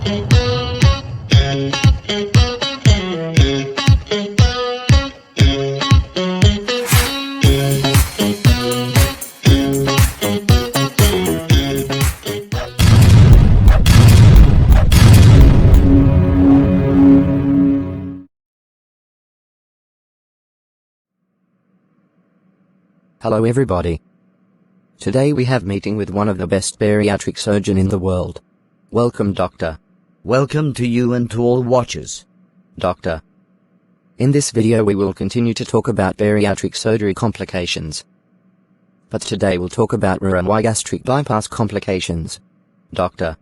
Hello everybody. Today we have meeting with one of the best bariatric surgeon in the world. Welcome, Doctor. Welcome to you and to all watchers. Doctor. In this video we will continue to talk about bariatric surgery complications. But today we'll talk about Roux-en-y gastric bypass complications. Doctor.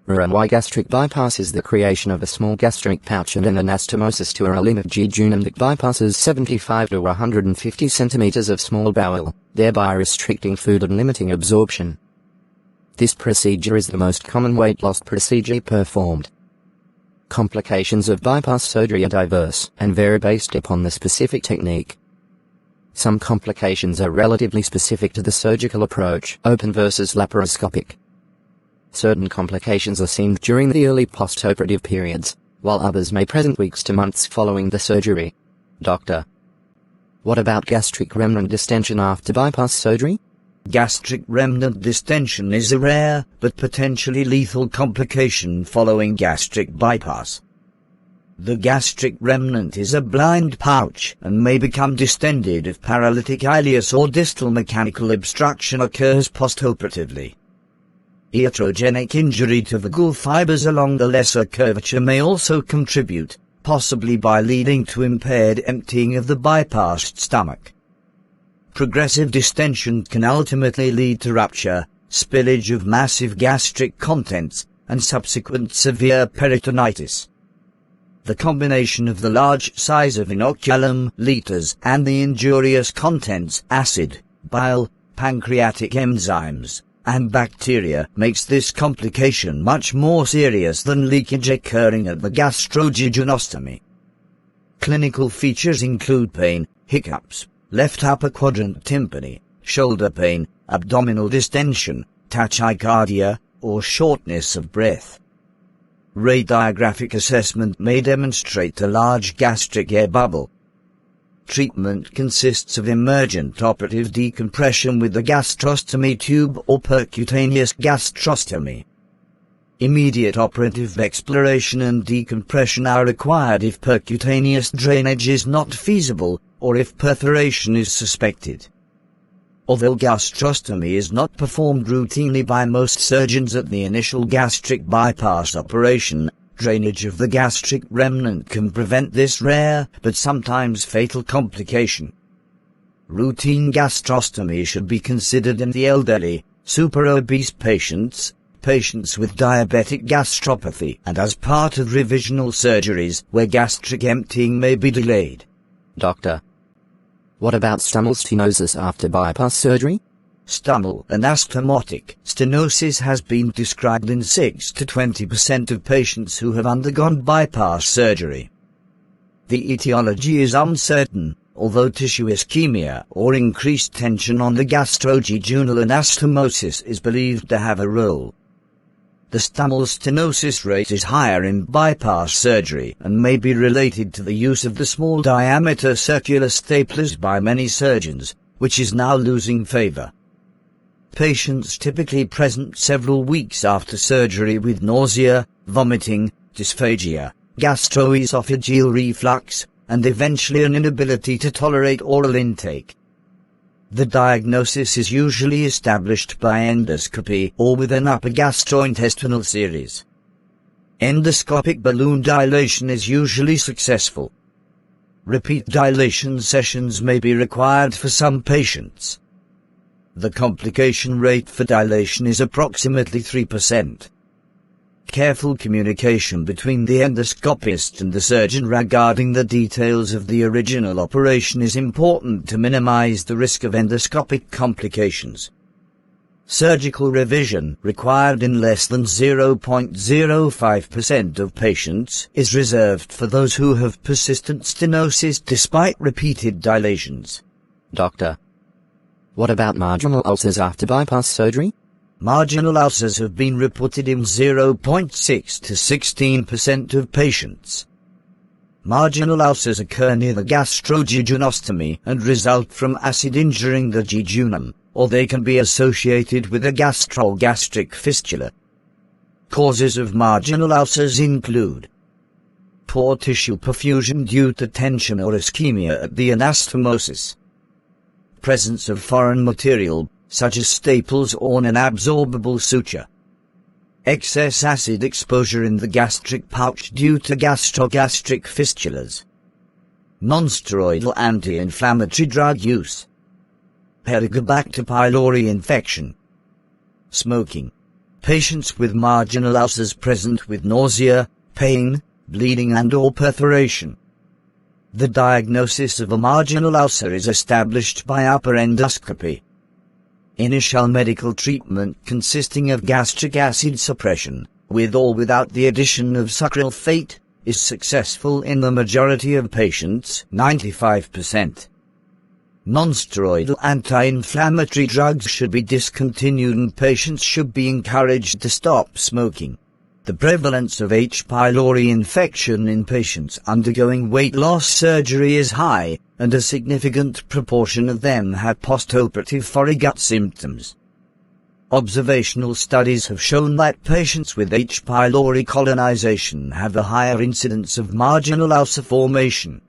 Roux-en-y gastric bypass is the creation of a small gastric pouch and an anastomosis to a limb of jejunum that bypasses 75 to 150 centimeters of small bowel, thereby restricting food and limiting absorption. This procedure is the most common weight loss procedure performed. Complications of bypass surgery are diverse and vary based upon the specific technique. Some complications are relatively specific to the surgical approach, open versus laparoscopic. Certain complications are seen during the early postoperative periods, while others may present weeks to months following the surgery. Doctor. What about gastric remnant distension after bypass surgery? Gastric remnant distension is a rare, but potentially lethal complication following gastric bypass. The gastric remnant is a blind pouch and may become distended if paralytic ileus or distal mechanical obstruction occurs postoperatively. Iatrogenic injury to vagal fibers along the lesser curvature may also contribute, possibly by leading to impaired emptying of the bypassed stomach. Progressive distension can ultimately lead to rupture, spillage of massive gastric contents, and subsequent severe peritonitis. The combination of the large size of inoculum, liters, and the injurious contents, acid, bile, pancreatic enzymes, and bacteria makes this complication much more serious than leakage occurring at the gastrojejunostomy. Clinical features include pain, hiccups, left upper quadrant tympany, shoulder pain, abdominal distension, tachycardia, or shortness of breath. Radiographic assessment may demonstrate a large gastric air bubble. Treatment consists of emergent operative decompression with the gastrostomy tube or percutaneous gastrostomy. Immediate operative exploration and decompression are required if percutaneous drainage is not feasible, or if perforation is suspected. Although gastrostomy is not performed routinely by most surgeons at the initial gastric bypass operation, drainage of the gastric remnant can prevent this rare, but sometimes fatal complication. Routine gastrostomy should be considered in the elderly, super-obese patients, patients with diabetic gastropathy, and as part of revisional surgeries where gastric emptying may be delayed. Doctor. What about stomach stenosis after bypass surgery? Stomach anastomotic stenosis has been described in 6 to 20% of patients who have undergone bypass surgery. The etiology is uncertain, although tissue ischemia or increased tension on the gastrojejunal anastomosis is believed to have a role. The stomach stenosis rate is higher in bypass surgery and may be related to the use of the small diameter circular staplers by many surgeons, which is now losing favor. Patients typically present several weeks after surgery with nausea, vomiting, dysphagia, gastroesophageal reflux, and eventually an inability to tolerate oral intake. The diagnosis is usually established by endoscopy or with an upper gastrointestinal series. Endoscopic balloon dilation is usually successful. Repeat dilation sessions may be required for some patients. The complication rate for dilation is approximately 3%. Careful communication between the endoscopist and the surgeon regarding the details of the original operation is important to minimize the risk of endoscopic complications. Surgical revision, required in less than 0.05% of patients, is reserved for those who have persistent stenosis despite repeated dilations. Doctor. What about marginal ulcers after bypass surgery? Marginal ulcers have been reported in 0.6 to 16% of patients. Marginal ulcers occur near the gastrojejunostomy and result from acid injuring the jejunum, or they can be associated with a gastrogastric fistula. Causes of marginal ulcers include poor tissue perfusion due to tension or ischemia at the anastomosis, presence of foreign material, such as staples or an absorbable suture, excess acid exposure in the gastric pouch due to gastrogastric fistulas, nonsteroidal anti-inflammatory drug use, Helicobacter pylori infection, smoking. Patients with marginal ulcers present with nausea, pain, bleeding and/or perforation. The diagnosis of a marginal ulcer is established by upper endoscopy. Initial medical treatment consisting of gastric acid suppression, with or without the addition of sucralfate, is successful in the majority of patients, 95%. Non-steroidal anti-inflammatory drugs should be discontinued and patients should be encouraged to stop smoking. The prevalence of H. pylori infection in patients undergoing weight loss surgery is high, and a significant proportion of them have postoperative foregut symptoms. Observational studies have shown that patients with H. pylori colonization have a higher incidence of marginal ulcer formation.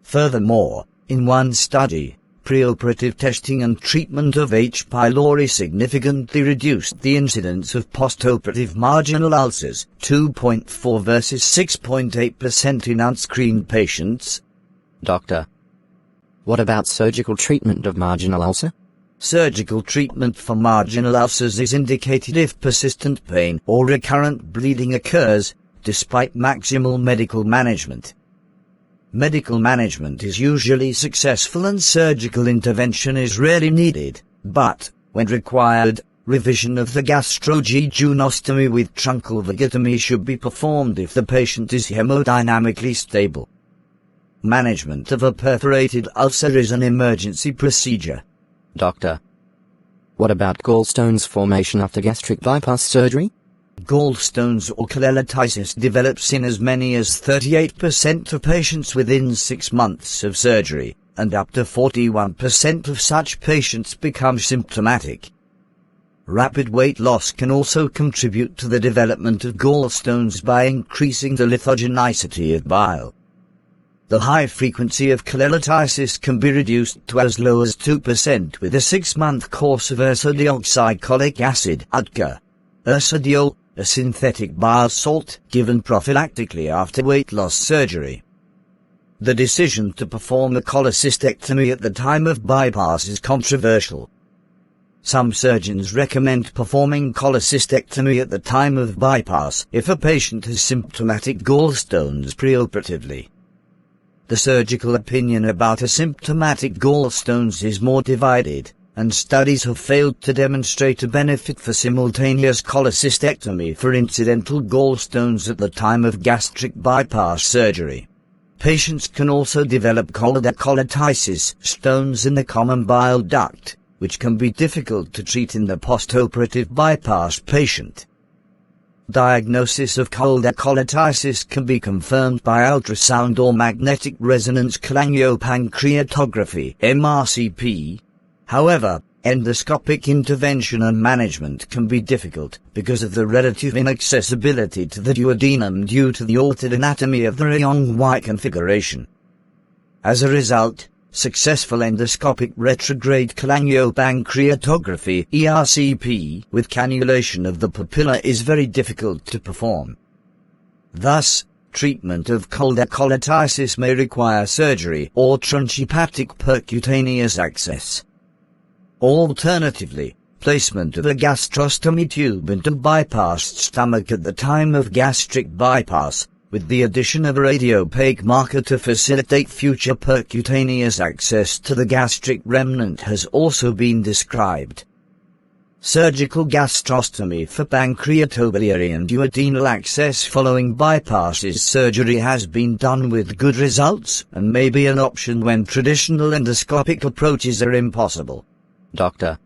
Furthermore, in one study, preoperative testing and treatment of H. pylori significantly reduced the incidence of postoperative marginal ulcers, 2.4 versus 6.8% in unscreened patients. Doctor, what about surgical treatment of marginal ulcer? Surgical treatment for marginal ulcers is indicated if persistent pain or recurrent bleeding occurs, despite maximal medical management. Medical management is usually successful and surgical intervention is rarely needed, but, when required, revision of the gastrojejunostomy with truncal vagotomy should be performed if the patient is hemodynamically stable. Management of a perforated ulcer is an emergency procedure. Doctor, what about gallstones formation after gastric bypass surgery? Gallstones or cholelititis develops in as many as 38% of patients within 6 months of surgery, and up to 41% of such patients become symptomatic. Rapid weight loss can also contribute to the development of gallstones by increasing the lithogenicity of bile. The high frequency of cholelititis can be reduced to as low as 2% with a 6-month course of ursodeoxycholic acid (UDCA). Ursodeol, a synthetic bile salt, given prophylactically after weight loss surgery. The decision to perform a cholecystectomy at the time of bypass is controversial. Some surgeons recommend performing cholecystectomy at the time of bypass if a patient has symptomatic gallstones preoperatively. The surgical opinion about asymptomatic gallstones is more divided, and studies have failed to demonstrate a benefit for simultaneous cholecystectomy for incidental gallstones at the time of gastric bypass surgery. Patients can also develop cholelititis, stones in the common bile duct, which can be difficult to treat in the postoperative bypass patient. Diagnosis of cholelititis can be confirmed by ultrasound or magnetic resonance cholangiopancreatography (MRCP). However, endoscopic intervention and management can be difficult because of the relative inaccessibility to the duodenum due to the altered anatomy of the Roux-en-y configuration. As a result, successful endoscopic retrograde cholangiopancreatography (ERCP) with cannulation of the papilla is very difficult to perform. Thus, treatment of cholelititis may require surgery or transhepatic percutaneous access. Alternatively, placement of a gastrostomy tube into bypassed stomach at the time of gastric bypass, with the addition of a radiopaque marker to facilitate future percutaneous access to the gastric remnant, has also been described. Surgical gastrostomy for pancreatobiliary and duodenal access following bypasses surgery has been done with good results and may be an option when traditional endoscopic approaches are impossible. Doctor,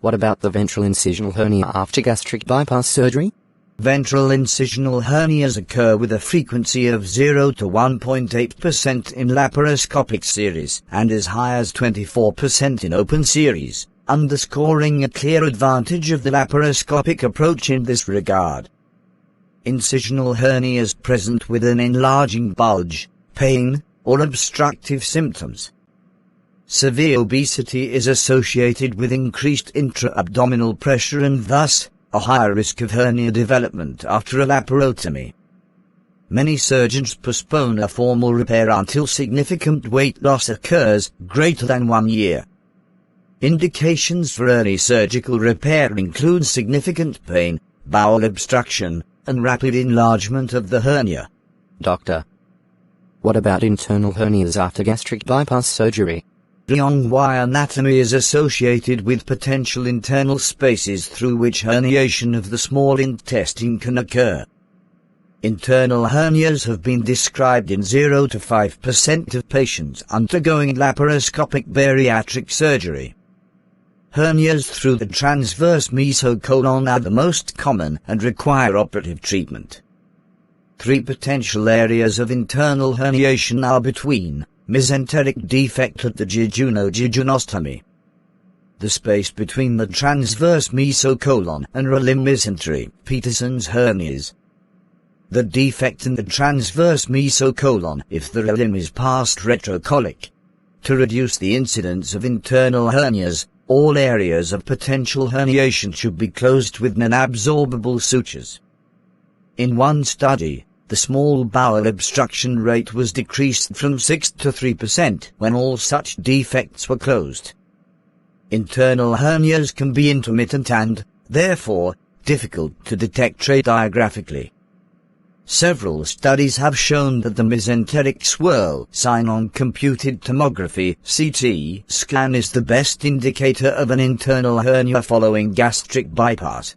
What about the ventral incisional hernia after gastric bypass surgery? Ventral incisional hernias occur with a frequency of 0 to 1.8% in laparoscopic series and as high as 24% in open series, underscoring a clear advantage of the laparoscopic approach in this regard. Incisional hernias present with an enlarging bulge, pain, or obstructive symptoms. Severe obesity is associated with increased intra-abdominal pressure and thus, a higher risk of hernia development after a laparotomy. Many surgeons postpone a formal repair until significant weight loss occurs, greater than 1 year. Indications for early surgical repair include significant pain, bowel obstruction, and rapid enlargement of the hernia. Doctor, what about internal hernias after gastric bypass surgery? Roux-en-y anatomy is associated with potential internal spaces through which herniation of the small intestine can occur. Internal hernias have been described in 0 to 5% of patients undergoing laparoscopic bariatric surgery. Hernias through the transverse mesocolon are the most common and require operative treatment. 3 potential areas of internal herniation are between mesenteric defect at the jejunojejunostomy, the space between the transverse mesocolon and relim mesentery, Peterson's hernias, the defect in the transverse mesocolon if the relim is past retrocolic. To reduce the incidence of internal hernias, all areas of potential herniation should be closed with non-absorbable sutures. In one study, the small bowel obstruction rate was decreased from 6 to 3% when all such defects were closed. Internal hernias can be intermittent and, therefore, difficult to detect radiographically. Several studies have shown that the mesenteric swirl sign on computed tomography (CT) scan is the best indicator of an internal hernia following gastric bypass.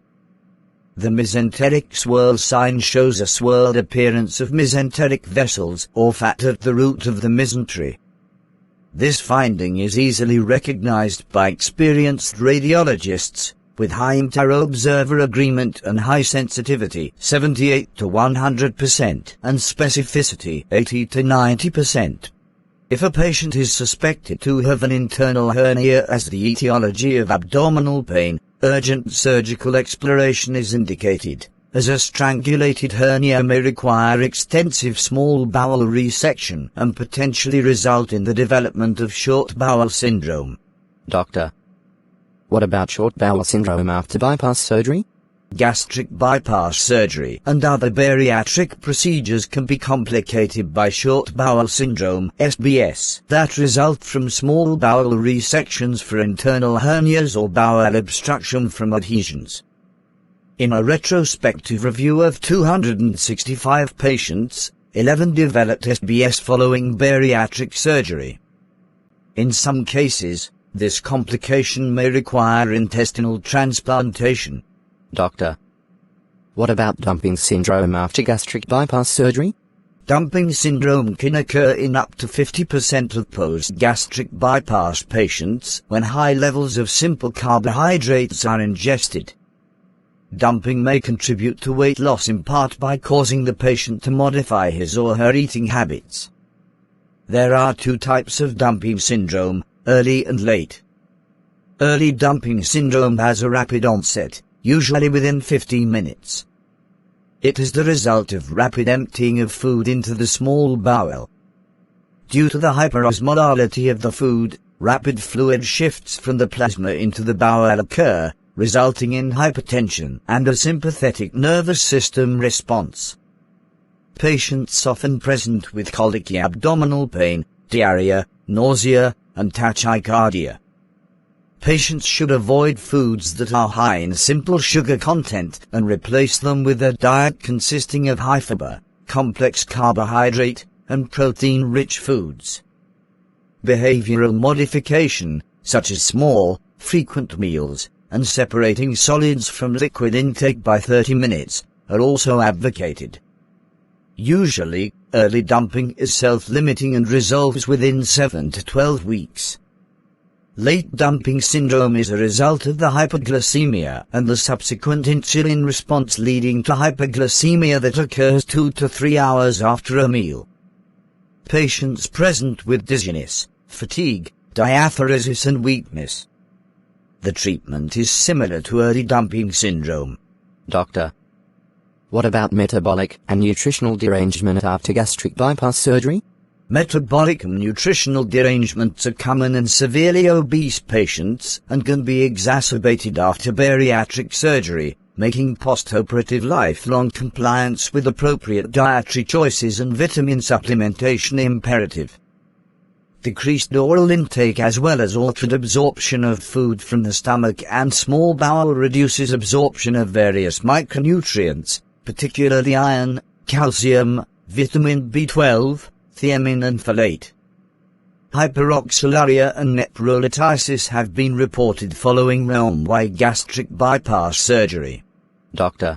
The mesenteric swirl sign shows a swirled appearance of mesenteric vessels or fat at the root of the mesentery. This finding is easily recognized by experienced radiologists, with high inter-observer agreement and high sensitivity 78 to 100% and specificity 80 to 90%. If a patient is suspected to have an internal hernia as the etiology of abdominal pain, urgent surgical exploration is indicated, as a strangulated hernia may require extensive small bowel resection and potentially result in the development of short bowel syndrome. Doctor, what about short bowel syndrome after bypass surgery? Gastric bypass surgery and other bariatric procedures can be complicated by short bowel syndrome (SBS) that result from small bowel resections for internal hernias or bowel obstruction from adhesions. In a retrospective review of 265 patients, 11 developed SBS following bariatric surgery. In some cases, this complication may require intestinal transplantation. Doctor, what about dumping syndrome after gastric bypass surgery? Dumping syndrome can occur in up to 50% of post-gastric bypass patients when high levels of simple carbohydrates are ingested. Dumping may contribute to weight loss in part by causing the patient to modify his or her eating habits. There are 2 types of dumping syndrome, early and late. Early dumping syndrome has a rapid onset, usually within 15 minutes. It is the result of rapid emptying of food into the small bowel. Due to the hyperosmolality of the food, rapid fluid shifts from the plasma into the bowel occur, resulting in hypertension and a sympathetic nervous system response. Patients often present with colicky abdominal pain, diarrhea, nausea, and tachycardia. Patients should avoid foods that are high in simple sugar content and replace them with a diet consisting of high fiber, complex carbohydrate, and protein-rich foods. Behavioral modification, such as small, frequent meals, and separating solids from liquid intake by 30 minutes, are also advocated. Usually, early dumping is self-limiting and resolves within 7 to 12 weeks. Late dumping syndrome is a result of the hypoglycemia and the subsequent insulin response leading to hypoglycemia that occurs 2 to 3 hours after a meal. Patients present with dizziness, fatigue, diaphoresis and weakness. The treatment is similar to early dumping syndrome. Doctor, what about metabolic and nutritional derangement after gastric bypass surgery? Metabolic and nutritional derangements are common in severely obese patients and can be exacerbated after bariatric surgery, making postoperative lifelong compliance with appropriate dietary choices and vitamin supplementation imperative. Decreased oral intake as well as altered absorption of food from the stomach and small bowel reduces absorption of various micronutrients, particularly iron, calcium, vitamin B12, thiamine and folate. Hyperoxaluria and nephrolysis have been reported following Roux-en-y gastric bypass surgery. Doctor,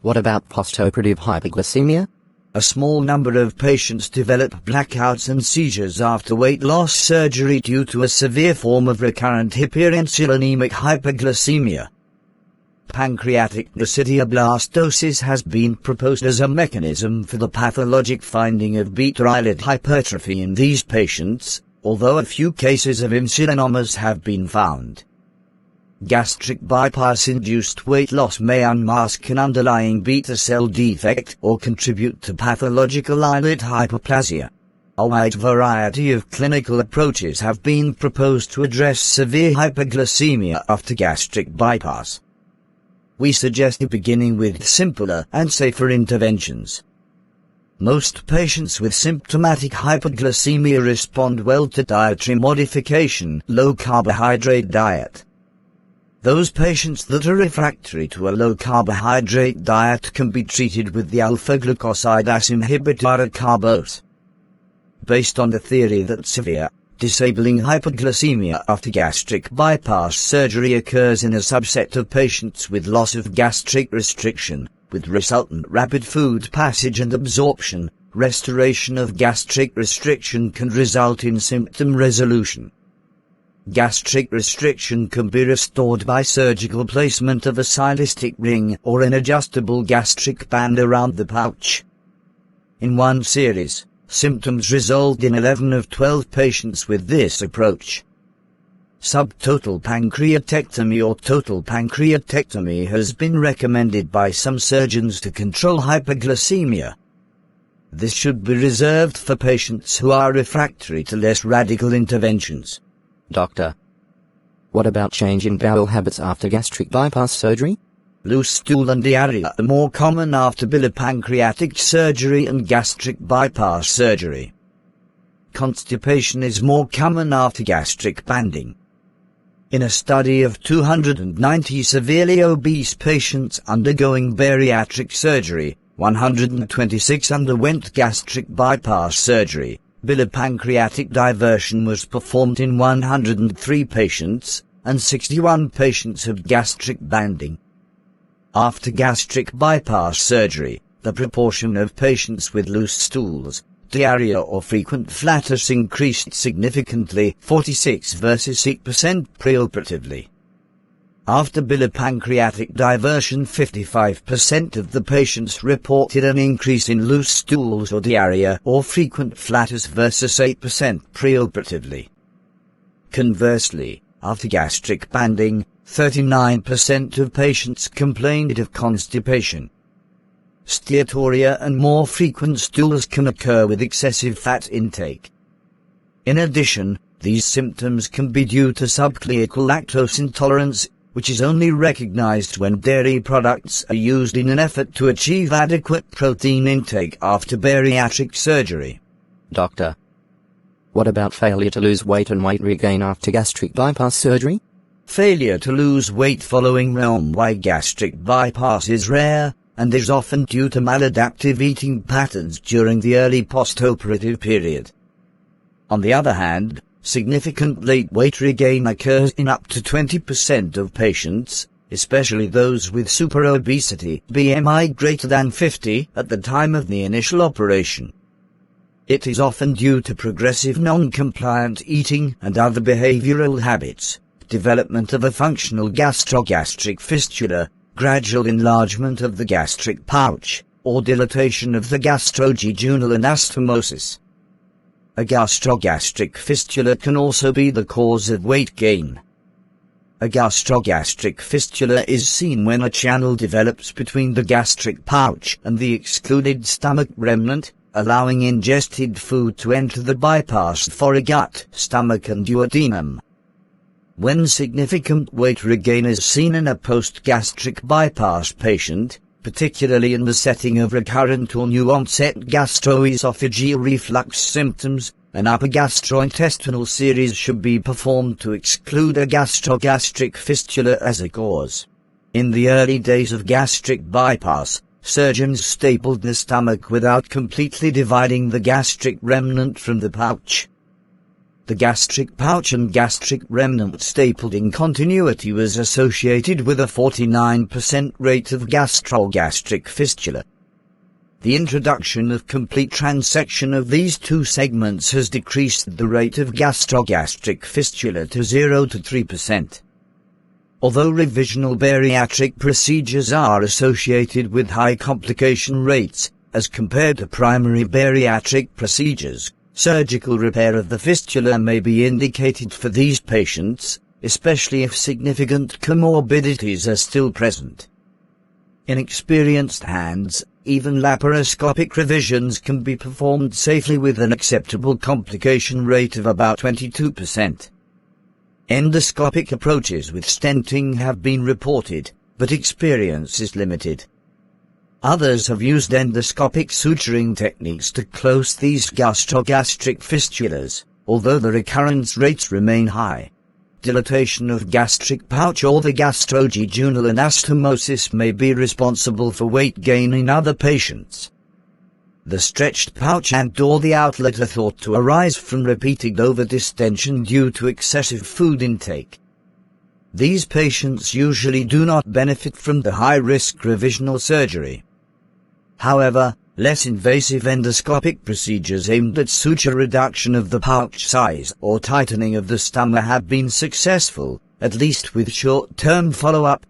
what about postoperative hypoglycemia? A small number of patients develop blackouts and seizures after weight loss surgery due to a severe form of recurrent hyperinsulinemic hypoglycemia. Pancreatic acidoblastosis has been proposed as a mechanism for the pathologic finding of beta islet hypertrophy in these patients, although a few cases of insulinomas have been found. Gastric bypass-induced weight loss may unmask an underlying beta cell defect or contribute to pathological islet hyperplasia. A wide variety of clinical approaches have been proposed to address severe hypoglycemia after gastric bypass. We suggest beginning with simpler and safer interventions. Most patients with symptomatic hypoglycemia respond well to dietary modification, low-carbohydrate diet. Those patients that are refractory to a low-carbohydrate diet can be treated with the alpha-glucosidase inhibitor acarbose. Based on the theory that severe, disabling hypoglycemia after gastric bypass surgery occurs in a subset of patients with loss of gastric restriction, with resultant rapid food passage and absorption, restoration of gastric restriction can result in symptom resolution. Gastric restriction can be restored by surgical placement of a stylistic ring or an adjustable gastric band around the pouch. In one series, symptoms resolved in 11 of 12 patients with this approach. Subtotal pancreatectomy or total pancreatectomy has been recommended by some surgeons to control hypoglycemia. This should be reserved for patients who are refractory to less radical interventions. Doctor, what about change in bowel habits after gastric bypass surgery? Loose stool and diarrhea are more common after bilipancreatic surgery and gastric bypass surgery. Constipation is more common after gastric banding. In a study of 290 severely obese patients undergoing bariatric surgery, 126 underwent gastric bypass surgery. Bilipancreatic diversion was performed in 103 patients, and 61 patients had gastric banding. After gastric bypass surgery, the proportion of patients with loose stools, diarrhea or frequent flatus increased significantly, 46 versus 8% preoperatively. After bilipancreatic diversion, 55% of the patients reported an increase in loose stools or diarrhea or frequent flatus versus 8% preoperatively. Conversely, after gastric banding, 39% of patients complained of constipation. Steatorrhea and more frequent stools can occur with excessive fat intake. In addition, these symptoms can be due to subclinical lactose intolerance, which is only recognized when dairy products are used in an effort to achieve adequate protein intake after bariatric surgery. Doctor, what about failure to lose weight and weight regain after gastric bypass surgery? Failure to lose weight following Roux-en-y gastric bypass is rare, and is often due to maladaptive eating patterns during the early postoperative period. On the other hand, significant late weight regain occurs in up to 20% of patients, especially those with superobesity (BMI greater than 50) at the time of the initial operation. It is often due to progressive non-compliant eating and other behavioral habits, development of a functional gastrogastric fistula, gradual enlargement of the gastric pouch, or dilatation of the gastrojejunal anastomosis. A gastrogastric fistula can also be the cause of weight gain. A gastrogastric fistula is seen when a channel develops between the gastric pouch and the excluded stomach remnant, allowing ingested food to enter the bypass for a gut, stomach and duodenum. When significant weight regain is seen in a post-gastric bypass patient, particularly in the setting of recurrent or new-onset gastroesophageal reflux symptoms, an upper gastrointestinal series should be performed to exclude a gastrogastric fistula as a cause. In the early days of gastric bypass, surgeons stapled the stomach without completely dividing the gastric remnant from the pouch. The gastric pouch and gastric remnant stapled in continuity was associated with a 49% rate of gastrogastric fistula. The introduction of complete transection of these two segments has decreased the rate of gastrogastric fistula to 0 to 3%. Although revisional bariatric procedures are associated with high complication rates, as compared to primary bariatric procedures, surgical repair of the fistula may be indicated for these patients, especially if significant comorbidities are still present. In experienced hands, even laparoscopic revisions can be performed safely with an acceptable complication rate of about 22%. Endoscopic approaches with stenting have been reported, but experience is limited. Others have used endoscopic suturing techniques to close these gastrogastric fistulas, although the recurrence rates remain high. Dilatation of gastric pouch or the gastrojejunal anastomosis may be responsible for weight gain in other patients. The stretched pouch and/or the outlet are thought to arise from repeated over-distension due to excessive food intake. These patients usually do not benefit from the high-risk revisional surgery. However, less invasive endoscopic procedures aimed at suture reduction of the pouch size or tightening of the stomach have been successful, at least with short-term follow-up.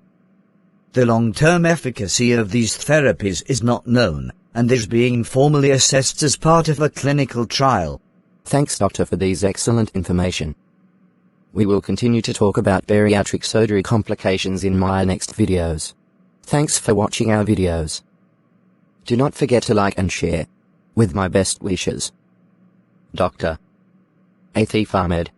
The long-term efficacy of these therapies is not known, and is being formally assessed as part of a clinical trial. Thanks, doctor, for these excellent information. We will continue to talk about bariatric surgery complications in my next videos. Thanks for watching our videos. Do not forget to like and share. With my best wishes. Dr. Atif Ahmed.